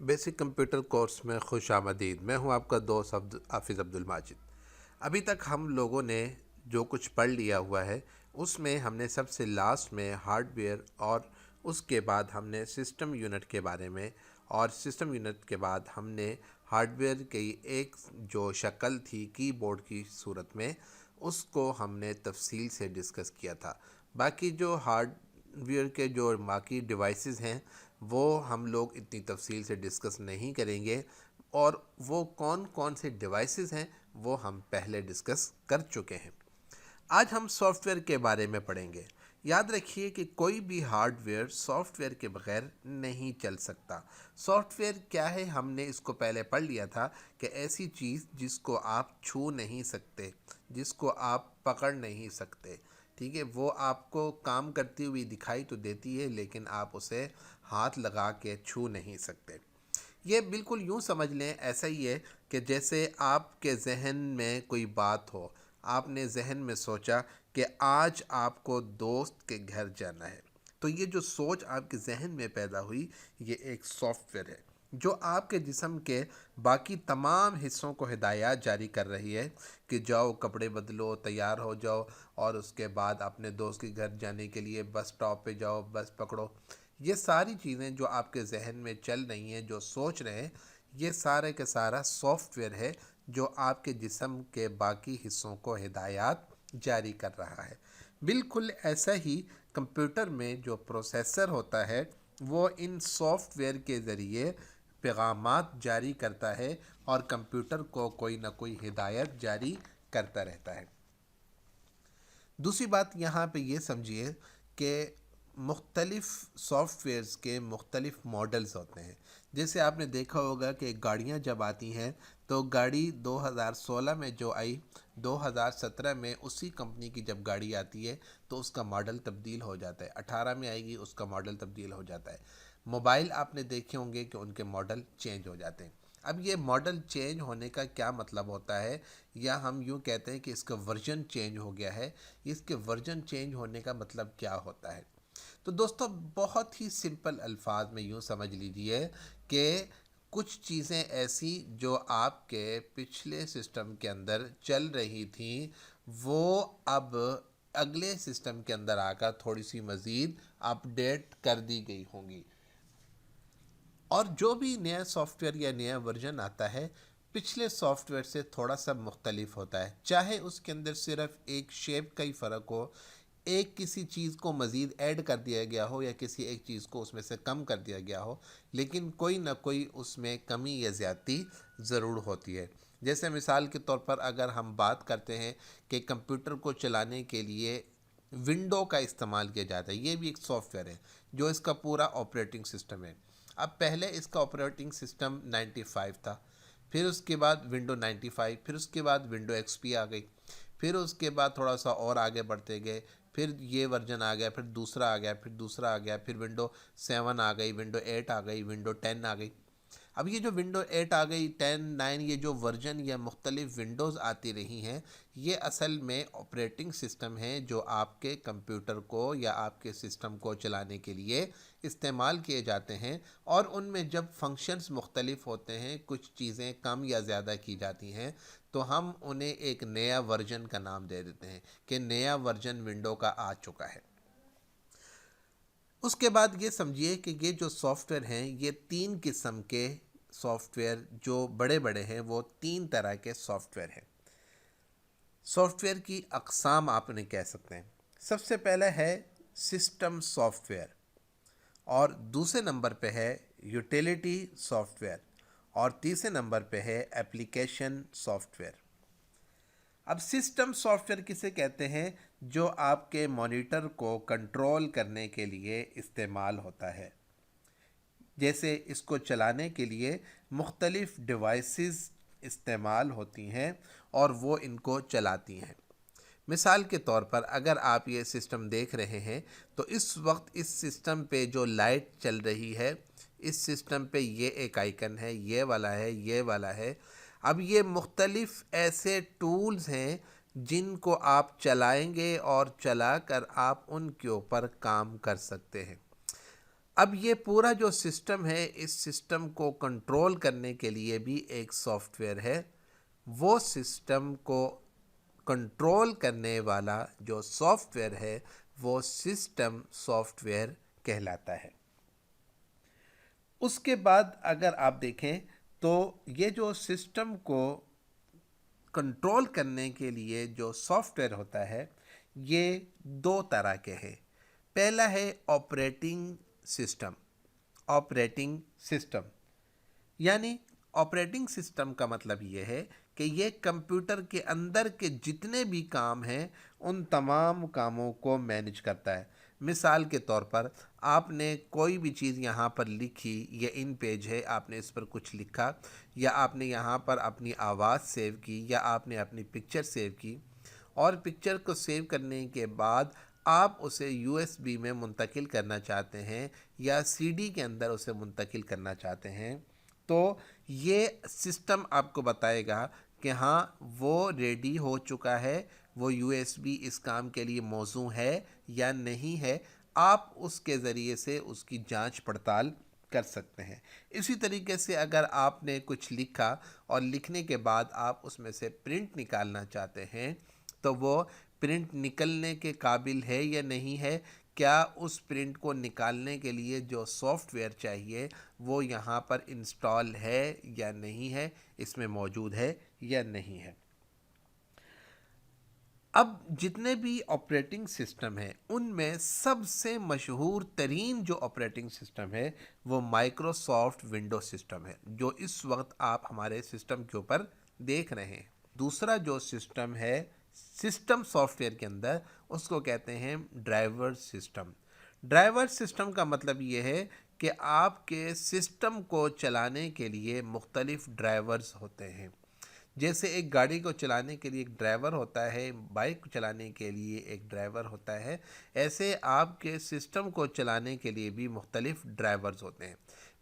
Basic computer course میں خوش آمدید۔ میں ہوں آپ کا دوست حافظ عبدالماجد۔ ابھی تک ہم لوگوں نے جو کچھ پڑھ لیا ہوا ہے اس میں ہم نے سب سے لاسٹ میں ہارڈ ویئر اور اس کے بعد ہم نے سسٹم یونٹ کے بارے میں، اور سسٹم یونٹ کے بعد ہم نے ہارڈ ویئر کی ایک جو شکل تھی کی بورڈ کی صورت میں، اس کو ہم نے تفصیل سے ڈسکس کیا تھا۔ باقی جو ہارڈ ویئر کے جو باقی ڈیوائسز ہیں وہ ہم لوگ اتنی تفصیل سے ڈسکس نہیں کریں گے، اور وہ کون کون سے ڈیوائسز ہیں وہ ہم پہلے ڈسکس کر چکے ہیں۔ آج ہم سافٹ ویئر کے بارے میں پڑھیں گے۔ یاد رکھیے کہ کوئی بھی ہارڈ ویئر سافٹ ویئر کے بغیر نہیں چل سکتا۔ سافٹ ویئر کیا ہے ہم نے اس کو پہلے پڑھ لیا تھا کہ ایسی چیز جس کو آپ چھو نہیں سکتے، جس کو آپ پکڑ نہیں سکتے، ٹھیک ہے، وہ آپ کو کام کرتی ہوئی دکھائی تو دیتی ہے لیکن آپ اسے ہاتھ لگا کے چھو نہیں سکتے۔ یہ بالکل یوں سمجھ لیں، ایسا ہی ہے کہ جیسے آپ کے ذہن میں کوئی بات ہو، آپ نے ذہن میں سوچا کہ آج آپ کو دوست کے گھر جانا ہے، تو یہ جو سوچ آپ کے ذہن میں پیدا ہوئی یہ ایک سافٹ ویئر ہے جو آپ کے جسم کے باقی تمام حصوں کو ہدایات جاری کر رہی ہے کہ جاؤ کپڑے بدلو، تیار ہو جاؤ، اور اس کے بعد اپنے دوست کے گھر جانے کے لیے بس اسٹاپ پہ جاؤ، بس پکڑو۔ یہ ساری چیزیں جو آپ کے ذہن میں چل رہی ہیں، جو سوچ رہے ہیں، یہ سارے کا سارا سافٹ ویئر ہے جو آپ کے جسم کے باقی حصوں کو ہدایات جاری کر رہا ہے۔ بالکل ایسا ہی کمپیوٹر میں جو پروسیسر ہوتا ہے وہ ان سافٹ ویئر کے ذریعے پیغامات جاری کرتا ہے اور کمپیوٹر کو کوئی نہ کوئی ہدایت جاری کرتا رہتا ہے۔ دوسری بات یہاں پہ یہ سمجھیے کہ مختلف سافٹ ویئرز کے مختلف ماڈلز ہوتے ہیں۔ جیسے آپ نے دیکھا ہوگا کہ گاڑیاں جب آتی ہیں تو گاڑی 2016 میں جو آئی، 2017 میں اسی کمپنی کی جب گاڑی آتی ہے تو اس کا ماڈل تبدیل ہو جاتا ہے، 18 میں آئے گی اس کا ماڈل تبدیل ہو جاتا ہے۔ موبائل آپ نے دیکھے ہوں گے کہ ان کے ماڈل چینج ہو جاتے ہیں۔ اب یہ ماڈل چینج ہونے کا کیا مطلب ہوتا ہے، یا ہم یوں کہتے ہیں کہ اس کا ورژن چینج ہو گیا ہے، اس کے ورژن چینج ہونے کا مطلب کیا ہوتا ہے؟ تو دوستو بہت ہی سمپل الفاظ میں یوں سمجھ لیجئے کہ کچھ چیزیں ایسی جو آپ کے پچھلے سسٹم کے اندر چل رہی تھیں وہ اب اگلے سسٹم کے اندر آ کر تھوڑی سی مزید اپ ڈیٹ کر دی گئی ہوں گی، اور جو بھی نیا سافٹ ویئر یا نیا ورژن آتا ہے پچھلے سافٹ ویئر سے تھوڑا سا مختلف ہوتا ہے، چاہے اس کے اندر صرف ایک شیپ کا ہی فرق ہو، ایک کسی چیز کو مزید ایڈ کر دیا گیا ہو یا کسی ایک چیز کو اس میں سے کم کر دیا گیا ہو، لیکن کوئی نہ کوئی اس میں کمی یا زیادتی ضرور ہوتی ہے۔ جیسے مثال کے طور پر اگر ہم بات کرتے ہیں کہ کمپیوٹر کو چلانے کے لیے ونڈو کا استعمال کیا جاتا ہے، یہ بھی ایک سافٹ ویئر ہے جو اس کا پورا آپریٹنگ سسٹم ہے۔ اب پہلے اس کا آپریٹنگ سسٹم 95 تھا، پھر اس کے بعد ونڈو 95، پھر اس کے بعد ونڈو ایکس پی آ گئی، پھر اس کے بعد تھوڑا سا اور آگے بڑھتے گئے، پھر یہ ورژن آ گیا، پھر دوسرا آ گیا، پھر دوسرا آ گیا، پھر ونڈو 7 آ گئی، ونڈو 8 آ گئی، ونڈو 10 آ گئی۔ اب یہ جو ونڈو 8 آ گئی، 10، 9، یہ جو ورژن یا مختلف ونڈوز آتی رہی ہیں، یہ اصل میں آپریٹنگ سسٹم ہیں جو آپ کے کمپیوٹر کو یا آپ کے سسٹم کو چلانے کے لیے استعمال کیے جاتے ہیں، اور ان میں جب فنکشنز مختلف ہوتے ہیں، کچھ چیزیں کم یا زیادہ کی جاتی ہیں، تو ہم انہیں ایک نیا ورژن کا نام دے دیتے ہیں کہ نیا ورژن ونڈو کا آ چکا ہے۔ اس کے بعد یہ سمجھیے کہ یہ جو سافٹ ویئر ہیں یہ 3 قسم کے سافٹ ویئر جو بڑے بڑے ہیں، وہ 3 طرح کے سافٹ ویئر ہیں۔ سافٹ ویئر کی اقسام آپ انہیں کہہ سکتے ہیں۔ سب سے پہلے ہے سسٹم سافٹ ویئر، اور دوسرے نمبر پہ ہے یوٹیلیٹی سافٹ ویئر، اور تیسرے نمبر پہ ہے ایپلیکیشن سافٹ ویئر۔ اب سسٹم سافٹ ویئر کسے کہتے ہیں؟ جو آپ کے مانیٹر کو کنٹرول کرنے کے لیے استعمال ہوتا ہے۔ جیسے اس کو چلانے کے لیے مختلف ڈیوائسز استعمال ہوتی ہیں اور وہ ان کو چلاتی ہیں۔ مثال کے طور پر اگر آپ یہ سسٹم دیکھ رہے ہیں تو اس وقت اس سسٹم پہ جو لائٹ چل رہی ہے، اس سسٹم پہ یہ ایک آئیکن ہے، یہ والا ہے، یہ والا ہے۔ اب یہ مختلف ایسے ٹولز ہیں جن کو آپ چلائیں گے اور چلا کر آپ ان کے اوپر کام کر سکتے ہیں۔ اب یہ پورا جو سسٹم ہے، اس سسٹم کو کنٹرول کرنے کے لیے بھی ایک سافٹ ویئر ہے. وہ سسٹم کو کنٹرول کرنے والا جو سافٹ ویئر ہے وہ سسٹم سافٹ ویئر کہلاتا ہے. اس کے بعد اگر آپ دیکھیں تو یہ جو سسٹم کو کنٹرول کرنے کے لیے جو سافٹ ویئر ہوتا ہے یہ دو طرح کے ہیں. پہلا ہے آپریٹنگ سسٹم. آپریٹنگ سسٹم یعنی آپریٹنگ سسٹم کا مطلب یہ ہے کہ یہ کمپیوٹر کے اندر کے جتنے بھی کام ہیں ان تمام کاموں کو مینیج کرتا ہے. مثال کے طور پر آپ نے کوئی بھی چیز یہاں پر لکھی، یہ ان پیج ہے، آپ نے اس پر کچھ لکھا، یا آپ نے یہاں پر اپنی آواز سیو کی، یا آپ نے اپنی پکچر سیو کی، اور پکچر کو سیو کرنے کے بعد آپ اسے یو ایس بی میں منتقل کرنا چاہتے ہیں یا سی ڈی کے اندر اسے منتقل کرنا چاہتے ہیں، تو یہ سسٹم آپ کو بتائے گا کہ ہاں وہ ریڈی ہو چکا ہے، وہ یو ایس بی اس کام کے لیے موزوں ہے یا نہیں ہے. آپ اس کے ذریعے سے اس کی جانچ پڑتال کر سکتے ہیں. اسی طریقے سے اگر آپ نے کچھ لکھا اور لکھنے کے بعد آپ اس میں سے پرنٹ نکالنا چاہتے ہیں تو وہ پرنٹ نکلنے کے قابل ہے یا نہیں ہے، کیا اس پرنٹ کو نکالنے کے لیے جو سافٹ ویئر چاہیے وہ یہاں پر انسٹال ہے یا نہیں ہے، اس میں موجود ہے یا نہیں ہے. اب جتنے بھی آپریٹنگ سسٹم ہیں ان میں سب سے مشہور ترین جو آپریٹنگ سسٹم ہے وہ مائکروسافٹ ونڈو سسٹم ہے، جو اس وقت آپ ہمارے سسٹم کے اوپر دیکھ رہے ہیں. دوسرا جو سسٹم ہے سسٹم سافٹ ویئر کے اندر، اس کو کہتے ہیں ڈرائیور سسٹم. ڈرائیور سسٹم کا مطلب یہ ہے کہ آپ کے سسٹم کو چلانے کے لیے مختلف ڈرائیورز ہوتے ہیں. جیسے ایک گاڑی کو چلانے کے لیے ایک ڈرائیور ہوتا ہے، بائک کو چلانے کے لیے ایک ڈرائیور ہوتا ہے، ایسے آپ کے سسٹم کو چلانے کے لیے بھی مختلف ڈرائیورز ہوتے ہیں.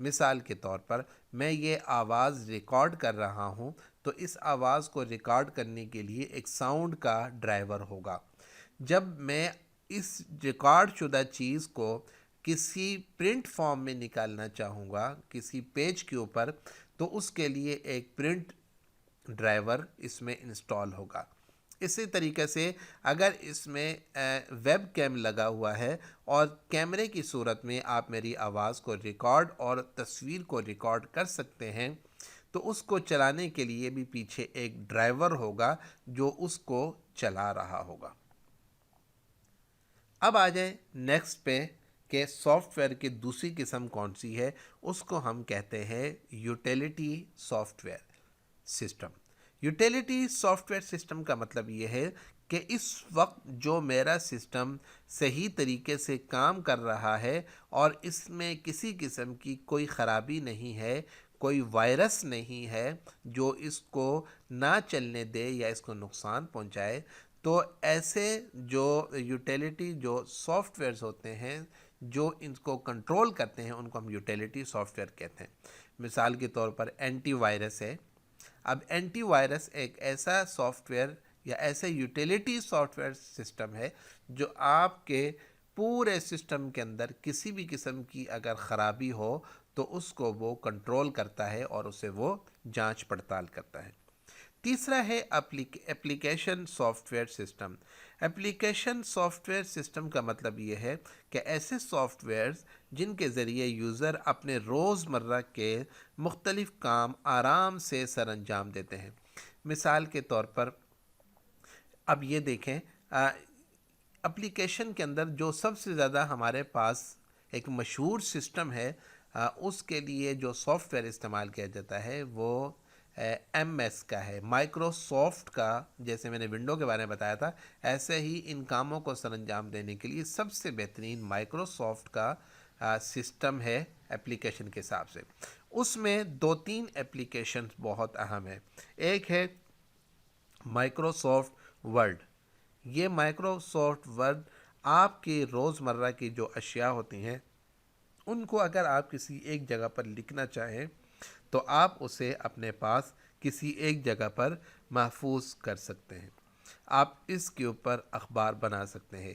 مثال کے طور پر میں یہ آواز ریکارڈ کر رہا ہوں تو اس آواز کو ریکارڈ کرنے کے لیے ایک ساؤنڈ کا ڈرائیور ہوگا. جب میں اس ریکارڈ شدہ چیز کو کسی پرنٹ فارم میں نکالنا چاہوں گا کسی پیج کے اوپر، تو اس کے لیے ایک پرنٹ ڈرائیور اس میں انسٹال ہوگا. اسی طریقے سے اگر اس میں ویب کیم لگا ہوا ہے اور کیمرے کی صورت میں آپ میری آواز کو ریکارڈ اور تصویر کو ریکارڈ کر سکتے ہیں، تو اس کو چلانے کے لیے بھی پیچھے ایک ڈرائیور ہوگا جو اس کو چلا رہا ہوگا. اب آ جائیں نیکسٹ پہ کہ سافٹ ویئر کی دوسری قسم کون سی ہے. اس کو ہم کہتے ہیں utility soft where system. Utility soft where system کا مطلب یہ ہے کہ اس وقت جو میرا سسٹم صحیح طریقے سے کام کر رہا ہے اور اس میں کسی قسم کی کوئی خرابی نہیں ہے، کوئی وائرس نہیں ہے جو اس کو نہ چلنے دے یا اس کو نقصان پہنچائے، تو ایسے جو یوٹیلیٹی جو سافٹ ویئرز ہوتے ہیں جو ان کو کنٹرول کرتے ہیں ان کو ہم یوٹیلیٹی سافٹ ویئر کہتے ہیں. مثال کے طور پر اینٹی وائرس ہے. اب اینٹی وائرس ایک ایسا سافٹ ویئر یا ایسے یوٹیلیٹی سافٹ ویئر سسٹم ہے جو آپ کے پورے سسٹم کے اندر کسی بھی قسم کی اگر خرابی ہو تو اس کو وہ کنٹرول کرتا ہے اور اسے وہ جانچ پڑتال کرتا ہے. تیسرا ہے application soft where system. Application soft where system کا مطلب یہ ہے کہ ایسے سافٹ ویئرز جن کے ذریعے یوزر اپنے روز مرہ کے مختلف کام آرام سے سر انجام دیتے ہیں. مثال کے طور پر اب یہ دیکھیں اپلیکیشن کے اندر جو سب سے زیادہ ہمارے پاس ایک مشہور سسٹم ہے، اس کے لیے جو سافٹ ویئر استعمال کیا جاتا ہے وہ ایم ایس کا ہے، مائکروسافٹ کا. جیسے میں نے ونڈو کے بارے میں بتایا تھا، ایسے ہی ان کاموں کو سر انجام دینے کے لیے سب سے بہترین مائکروسافٹ کا سسٹم ہے اپلیکیشن کے حساب سے. اس میں دو تین اپلیکیشنز بہت اہم ہیں. ایک ہے مائکروسافٹ ورڈ. یہ مائکروسافٹ ورڈ آپ کی روز مرہ کی جو اشیاء ہوتی ہیں ان کو اگر آپ کسی ایک جگہ پر لکھنا چاہیں تو آپ اسے اپنے پاس کسی ایک جگہ پر محفوظ کر سکتے ہیں. آپ اس کے اوپر اخبار بنا سکتے ہیں،